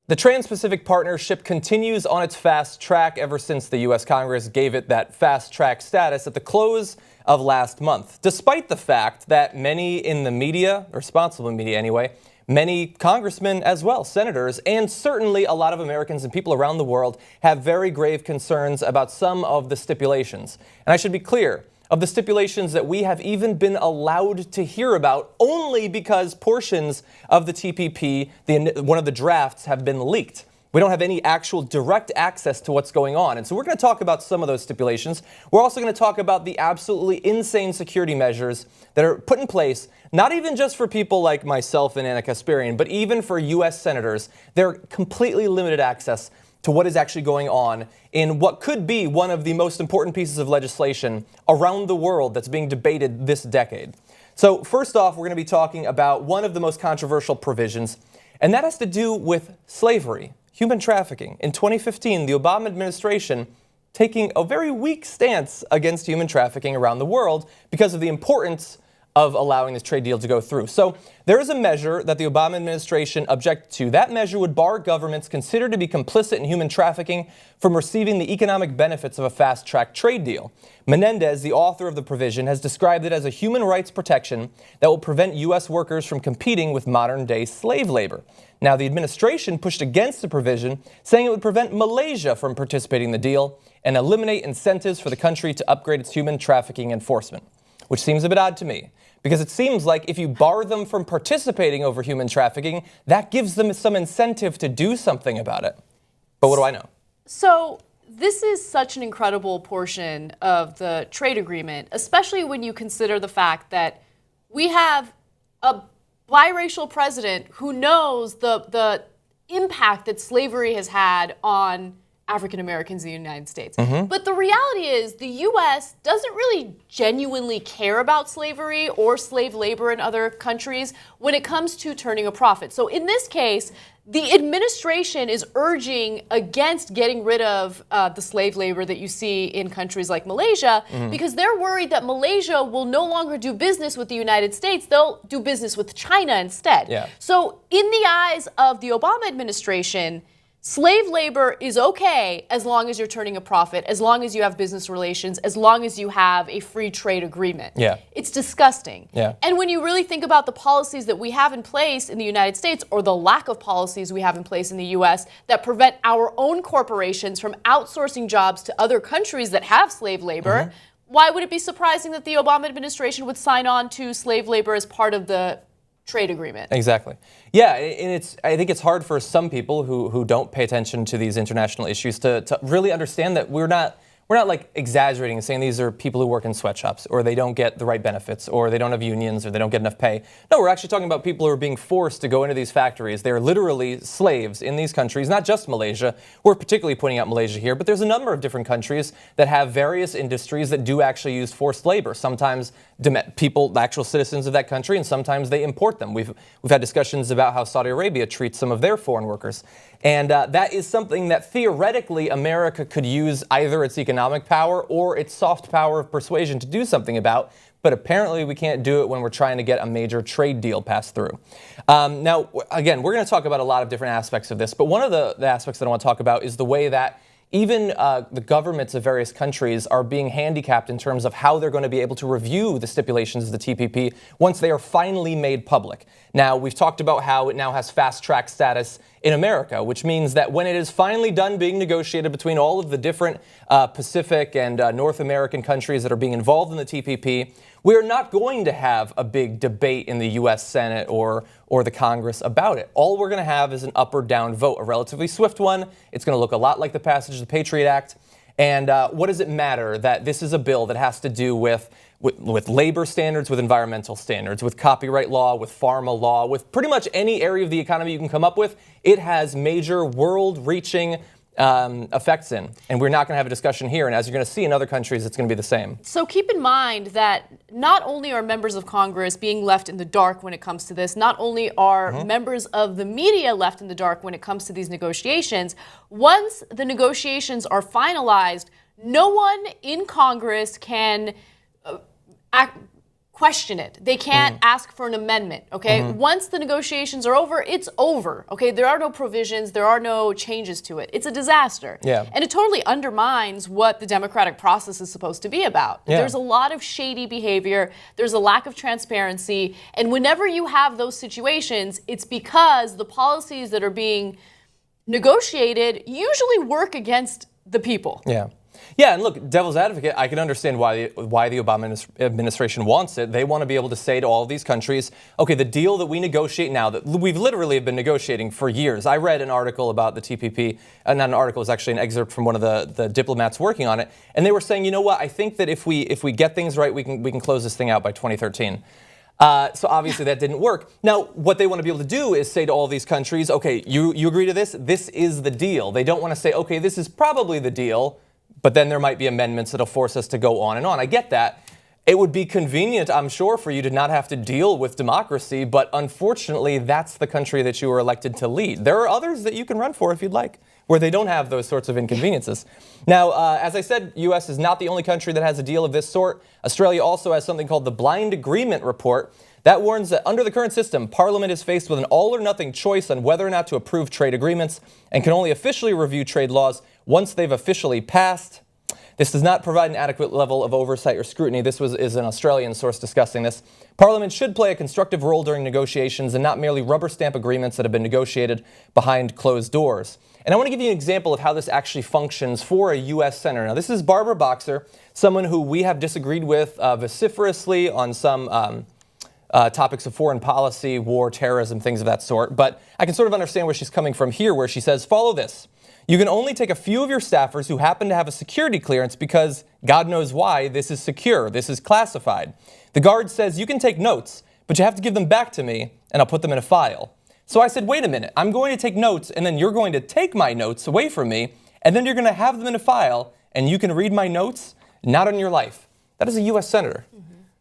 The Trans-Pacific Partnership continues on its fast track ever since the U.S. Congress gave it that fast track status at the close of last month, despite the fact that many in the media, responsible media anyway, many congressmen as well, senators, and certainly a lot of Americans and people around the world have very grave concerns about some of the stipulations. And I should be clear, of the stipulations that we have even been allowed to hear about only because portions of the TPP, one of the drafts, have been leaked. We don't have any actual direct access to what's going on. And so we're going to talk about some of those stipulations. We're also going to talk about the absolutely insane security measures that are put in place, not even just for people like myself and Anna Kasparian, but even for U.S. senators. They're completely limited access to what is actually going on in what could be one of the most important pieces of legislation around the world that's being debated this decade. So first off, we're going to be talking about one of the most controversial provisions, and that has to do with slavery, human trafficking. In 2015, the Obama administration taking a very weak stance against human trafficking around the world because of the importance of allowing this trade deal to go through. So there is a measure that the Obama administration objected to. That measure would bar governments considered to be complicit in human trafficking from receiving the economic benefits of a fast-track trade deal. Menendez, the author of the provision, has described it as a human rights protection that will prevent U.S. workers from competing with modern-day slave labor. Now, the administration pushed against the provision, saying it would prevent Malaysia from participating in the deal and eliminate incentives for the country to upgrade its human trafficking enforcement, which seems a bit odd to me. Because it seems like if you bar them from participating over human trafficking, that gives them some incentive to do something about it. But what do I know? So this is such an incredible portion of the trade agreement, especially when you consider the fact that we have a biracial president who knows the impact that slavery has had on African Americans in the United States. But the reality is the U.S. doesn't really genuinely care about slavery or slave labor in other countries when it comes to turning a profit. So in this case, the administration is urging against getting rid of the slave labor that you see in countries like Malaysia because they're worried that Malaysia will no longer do business with the United States. They'll do business with China instead. Yeah. So in the eyes of the Obama administration, slave labor is okay as long as you're turning a profit, as long as you have business relations, as long as you have a free trade agreement. Yeah. It's disgusting. Yeah. And when you really think about the policies that we have in place in the United States, or the lack of policies we have in place in the U.S. that prevent our own corporations from outsourcing jobs to other countries that have slave labor, why would it be surprising that the Obama administration would sign on to slave labor as part of the trade agreement? Exactly. Yeah, and I think it's hard for some people who don't pay attention to these international issues to really understand that we're not like exaggerating and saying these are people who work in sweatshops, or they don't get the right benefits, or they don't have unions, or they don't get enough pay. No, we're actually talking about people who are being forced to go into these factories. They're literally slaves in these countries, not just Malaysia. We're particularly pointing out Malaysia here, but there's a number of different countries that have various industries that do actually use forced labor. Sometimes people, the actual citizens of that country, and sometimes they import them. We've had discussions about how Saudi Arabia treats some of their foreign workers. And that is something that theoretically America could use either its economic power or its soft power of persuasion to do something about. But apparently we can't do it when we're trying to get a major trade deal passed through. Now, again, we're going to talk about a lot of different aspects of this. But one of the aspects that I want to talk about is the way that even the governments of various countries are being handicapped in terms of how they're going to be able to review the stipulations of the TPP once they are finally made public. Now, we've talked about how it now has fast-track status in America, which means that when it is finally done being negotiated between all of the different Pacific and North American countries that are being involved in the TPP, we are not going to have a big debate in the U.S. Senate or the Congress about it. All we're going to have is an up or down vote, a relatively swift one. It's going to look a lot like the passage of the Patriot Act. And what does it matter that this is a bill that has to do with labor standards, with environmental standards, with copyright law, with pharma law, with pretty much any area of the economy you can come up with? It has major world-reaching effects in. And we're not going to have a discussion here. And as you're going to see in other countries, it's going to be the same. So keep in mind that not only are members of Congress being left in the dark when it comes to this, not only are members of the media left in the dark when it comes to these negotiations, once the negotiations are finalized, no one in Congress can question it. They can't ask for an amendment, okay? Once the negotiations are over, it's over, okay? There are no provisions, there are no changes to it. It's a disaster. Yeah. And it totally undermines what the democratic process is supposed to be about. Yeah. There's a lot of shady behavior, there's a lack of transparency, and whenever you have those situations, it's because the policies that are being negotiated usually work against the people. Yeah. Yeah, and look, devil's advocate, I can understand why the Obama administration wants it. They want to be able to say to all of these countries, okay, the deal that we negotiate now, that we've literally been negotiating for years. I read an article about the TPP, not an article, it was actually an excerpt from one of the diplomats working on it, and they were saying, you know what, I think that if we get things right, we can close this thing out by 2013. So obviously that didn't work. Now, what they want to be able to do is say to all these countries, okay, you agree to this? This is the deal. They don't want to say, okay, this is probably the deal, but then there might be amendments that'll force us to go on and on. I get that. It would be convenient, I'm sure, for you to not have to deal with democracy, but unfortunately, that's the country that you were elected to lead. There are others that you can run for if you'd like, where they don't have those sorts of inconveniences. Now, as I said, U.S. is not the only country that has a deal of this sort. Australia also has something called the Blind Agreement Report that warns that under the current system, Parliament is faced with an all-or-nothing choice on whether or not to approve trade agreements and can only officially review trade laws once they've officially passed. This does not provide an adequate level of oversight or scrutiny. This is an Australian source discussing this. Parliament should play a constructive role during negotiations and not merely rubber stamp agreements that have been negotiated behind closed doors. And I want to give you an example of how this actually functions for a U.S. senator. Now, this is Barbara Boxer, someone who we have disagreed with vociferously on some topics of foreign policy, war, terrorism, things of that sort. But I can sort of understand where she's coming from here, where she says, follow this. You can only take a few of your staffers who happen to have a security clearance because, God knows why, this is secure, this is classified. The guard says you can take notes, but you have to give them back to me, and I'll put them in a file. So I said, wait a minute, I'm going to take notes, and then you're going to take my notes away from me, and then you're going to have them in a file, and you can read my notes, not on your life. That is a U.S. senator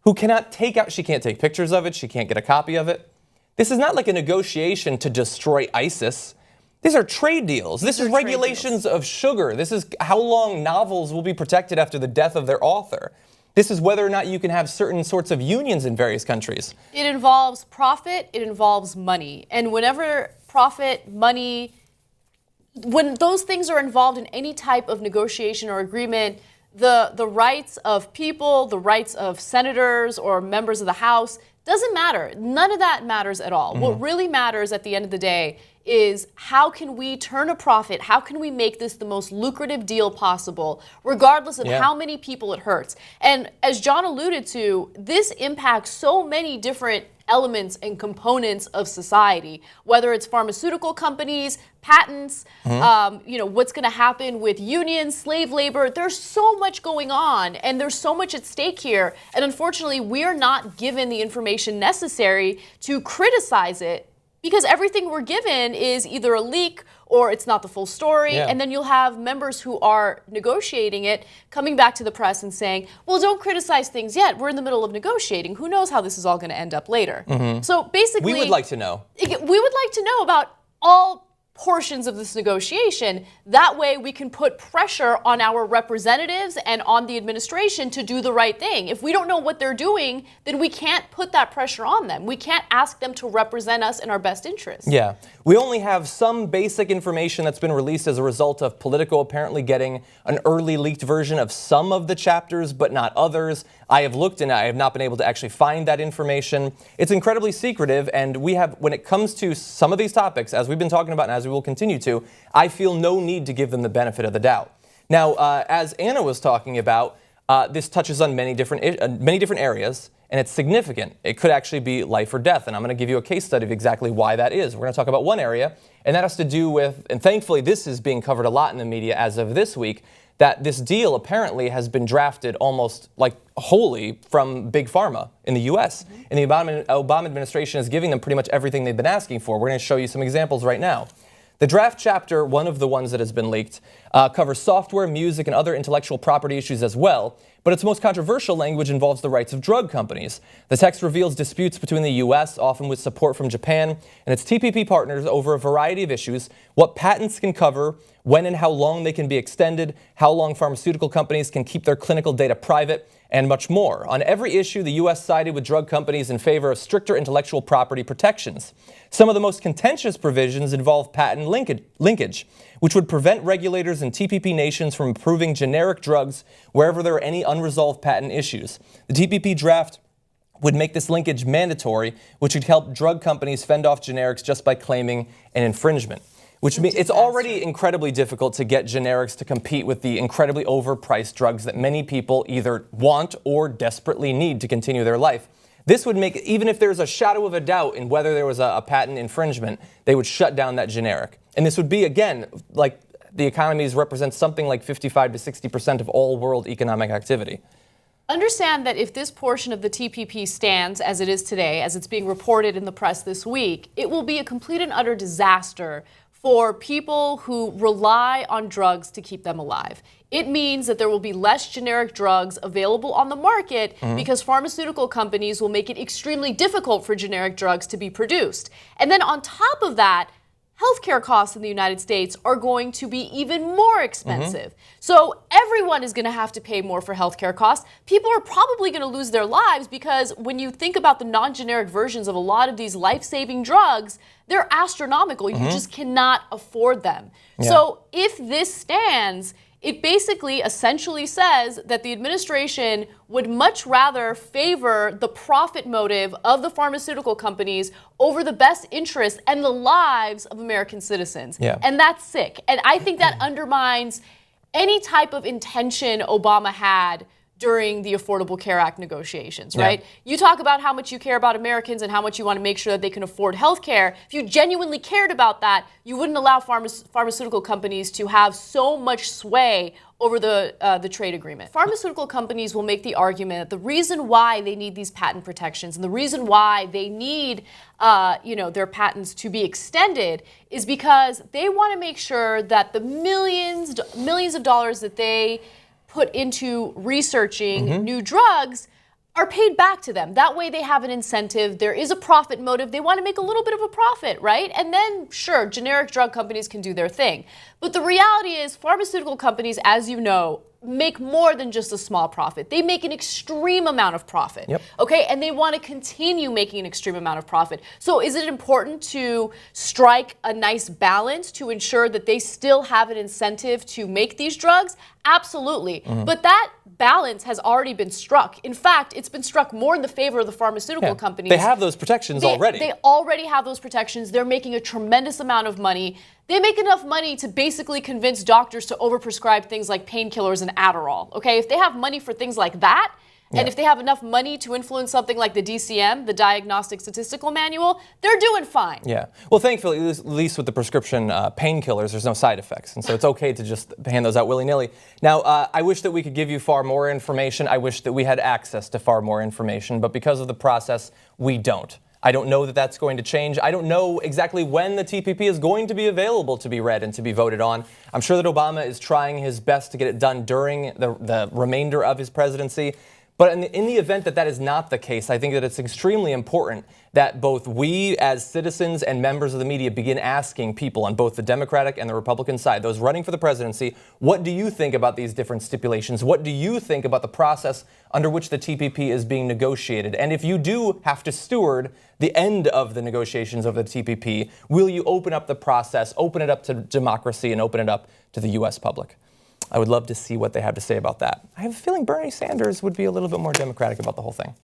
who cannot take out, she can't take pictures of it, she can't get a copy of it. This is not like a negotiation to destroy ISIS. These are trade deals. This is regulations of sugar. This is how long novels will be protected after the death of their author. This is whether or not you can have certain sorts of unions in various countries. It involves profit, it involves money. And whenever profit, money, when those things are involved in any type of negotiation or agreement, the rights of people, the rights of senators or members of the House, doesn't matter. None of that matters at all. What really matters at the end of the day is how can we turn a profit? How can we make this the most lucrative deal possible, regardless of how many people it hurts? And as John alluded to, this impacts so many different elements and components of society, whether it's pharmaceutical companies, patents, what's going to happen with unions, slave labor. There's so much going on, and there's so much at stake here. And unfortunately, we are not given the information necessary to criticize it, because everything we're given is either a leak or it's not the full story. And then you'll have members who are negotiating it coming back to the press and saying, well, don't criticize things yet. We're in the middle of negotiating. Who knows how this is all going to end up later? So basically, We would like to know. We would like to know about all portions of this negotiation. That way we can put pressure on our representatives and on the administration to do the right thing. If we don't know what they're doing, then we can't put that pressure on them. We can't ask them to represent us in our best interest. Yeah. We only have some basic information that's been released as a result of Politico apparently getting an early leaked version of some of the chapters, but not others. I have looked and I have not been able to actually find that information. It's incredibly secretive, and we have, when it comes to some of these topics, as we've been talking about and as we will continue to, I feel no need to give them the benefit of the doubt. Now, as Anna was talking about, this touches on many different areas, and it's significant. It could actually be life or death, and I'm going to give you a case study of exactly why that is. We're going to talk about one area, and that has to do with, and thankfully this is being covered a lot in the media as of this week, that this deal apparently has been drafted almost like wholly from Big Pharma in the U.S. And the Obama administration is giving them pretty much everything they've been asking for. We're going to show you some examples right now. The draft chapter, one of the ones that has been leaked, covers software, music, and other intellectual property issues as well. but its most controversial language involves the rights of drug companies. The text reveals disputes between the U.S., often with support from Japan, and its TPP partners over a variety of issues: what patents can cover, when and how long they can be extended, how long pharmaceutical companies can keep their clinical data private, and much more. On every issue, the U.S. sided with drug companies in favor of stricter intellectual property protections. Some of the most contentious provisions involve patent linkage, which would prevent regulators in TPP nations from approving generic drugs wherever there are any unresolved patent issues. The TPP draft would make this linkage mandatory, which would help drug companies fend off generics just by claiming an infringement. Which means it's already incredibly difficult to get generics to compete with the incredibly overpriced drugs that many people either want or desperately need to continue their life. This would make, even if there's a shadow of a doubt in whether there was a patent infringement, they would shut down that generic. And this would be, again, like the economies represent something like 55 to 60% of all world economic activity. Understand that if this portion of the TPP stands as it is today, as it's being reported in the press this week, it will be a complete and utter disaster for people who rely on drugs to keep them alive. It means that there will be less generic drugs available on the market because pharmaceutical companies will make it extremely difficult for generic drugs to be produced. And then on top of that, healthcare costs in the United States are going to be even more expensive. So everyone is going to have to pay more for healthcare costs. People are probably going to lose their lives because when you think about the non-generic versions of a lot of these life-saving drugs, they're astronomical. You just cannot afford them. Yeah. So if this stands, it basically essentially says that the administration would much rather favor the profit motive of the pharmaceutical companies over the best interests and the lives of American citizens. Yeah. And that's sick. And I think that undermines any type of intention Obama had during the Affordable Care Act negotiations, right? You talk about how much you care about Americans and how much you want to make sure that they can afford health care. If you genuinely cared about that, you wouldn't allow pharmaceutical companies to have so much sway over the trade agreement. Pharmaceutical companies will make the argument that the reason why they need these patent protections and the reason why they need their patents to be extended is because they want to make sure that the millions of dollars that they put into researching new drugs are paid back to them. That way they have an incentive. There is a profit motive. They want to make a little bit of a profit, right? And then, sure, generic drug companies can do their thing. But the reality is pharmaceutical companies, as you know, make more than just a small profit. They make an extreme amount of profit, okay? And they want to continue making an extreme amount of profit. So is it important to strike a nice balance to ensure that they still have an incentive to make these drugs? Absolutely. But that balance has already been struck. In fact, it's been struck more in the favor of the pharmaceutical companies. They have those protections already. They already have those protections. They're making a tremendous amount of money. They make enough money to basically convince doctors to overprescribe things like painkillers and Iadarola. Okay, if they have money for things like that, and if they have enough money to influence something like the DCM, the Diagnostic Statistical Manual, they're doing fine. Yeah. Well, thankfully, at least with the prescription painkillers, there's no side effects. And so it's okay to just hand those out willy-nilly. Now, I wish that we could give you far more information. I wish that we had access to far more information. But because of the process, we don't. I don't know that that's going to change. I don't know exactly when the TPP is going to be available to be read and to be voted on. I'm sure that Obama is trying his best to get it done during the remainder of his presidency. But in the event that that is not the case, I think that it's extremely important that both we as citizens and members of the media begin asking people on both the Democratic and the Republican side, those running for the presidency, what do you think about these different stipulations? What do you think about the process under which the TPP is being negotiated? And if you do have to steward the end of the negotiations of the TPP, will you open up the process, open it up to democracy, and open it up to the U.S. public? I would love to see what they have to say about that. I have a feeling Bernie Sanders would be a little bit more democratic about the whole thing.